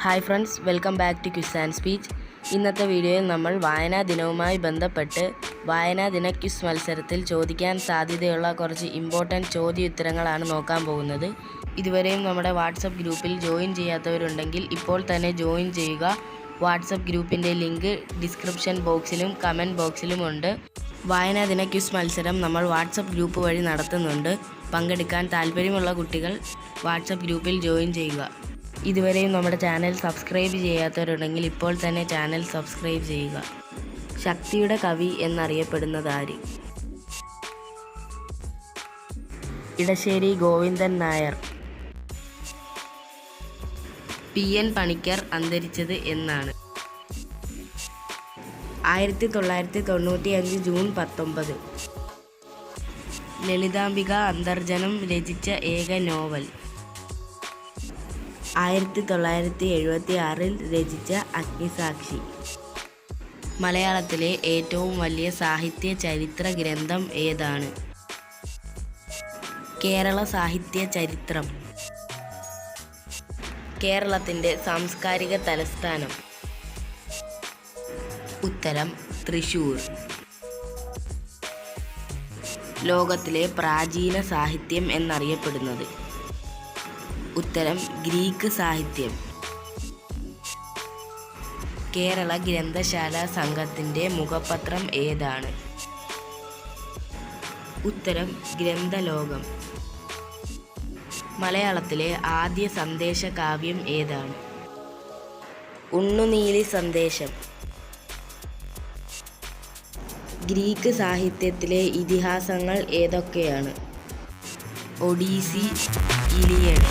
Hi friends, welcome back to quiz and speech. ഇന്നത്തെ വീഡിയോയിൽ നമ്മൾ വായനാ ദിനവുമായി ബന്ധപ്പെട്ട് വായനാ ദിന ക്വിസ് മത്സരത്തിൽ ചോദിക്കാൻ സാധ്യതയുള്ള കുറച്ച് ഇമ്പോർട്ടൻറ്റ് ചോദ്യോത്തരങ്ങളാണ് നോക്കാൻ പോകുന്നത്. ഇതുവരെയും നമ്മുടെ വാട്സപ്പ് ഗ്രൂപ്പിൽ ജോയിൻ ചെയ്യാത്തവരുണ്ടെങ്കിൽ ഇപ്പോൾ തന്നെ ജോയിൻ ചെയ്യുക. വാട്സപ്പ് ഗ്രൂപ്പിൻ്റെ ലിങ്ക് ഡിസ്ക്രിപ്ഷൻ ബോക്സിലും കമൻറ്റ് ബോക്സിലും ഉണ്ട്. വായനാ ദിന ക്വിസ് മത്സരം നമ്മൾ വാട്സപ്പ് ഗ്രൂപ്പ് വഴി നടത്തുന്നുണ്ട്. പങ്കെടുക്കാൻ താല്പര്യമുള്ള കുട്ടികൾ വാട്സപ്പ് ഗ്രൂപ്പിൽ ജോയിൻ ചെയ്യുക. ഇതുവരെയും നമ്മുടെ ചാനൽ സബ്സ്ക്രൈബ് ചെയ്യാത്തവരുണ്ടെങ്കിൽ ഇപ്പോൾ തന്നെ ചാനൽ സബ്സ്ക്രൈബ് ചെയ്യുക. ശക്തിയുടെ കവി എന്നറിയപ്പെടുന്നത് ആര്? ഇടശ്ശേരി ഗോവിന്ദൻ നായർ. PN പണിക്കർ അന്തരിച്ചത് എന്നാണ്? 1995 ജൂൺ 19. ലളിതാംബിക അന്തർജനം രചിച്ച ഏക നോവൽ? 1976 രചിച്ച അഗ്നിസാക്ഷി. മലയാളത്തിലെ ഏറ്റവും വലിയ സാഹിത്യ ചരിത്ര ഗ്രന്ഥം ഏതാണ്? കേരള സാഹിത്യ ചരിത്രം. കേരളത്തിൻ്റെ സാംസ്കാരിക തലസ്ഥാനം? ഉത്തരം തൃശ്ശൂർ. ലോകത്തിലെ പ്രാചീന സാഹിത്യം എന്നറിയപ്പെടുന്നത്? ഉത്തരം ഗ്രീക്ക് സാഹിത്യം. കേരള ഗ്രന്ഥശാല സംഘത്തിൻ്റെ മുഖപത്രം ഏതാണ്? ഉത്തരം ഗ്രന്ഥലോകം. മലയാളത്തിലെ ആദ്യ സന്ദേശ കാവ്യം ഏതാണ്? ഉണ്ണുനീലി സന്ദേശം. ഗ്രീക്ക് സാഹിത്യത്തിലെ ഇതിഹാസങ്ങൾ ഏതൊക്കെയാണ്? ഒഡീസി, ഇലിയഡ്.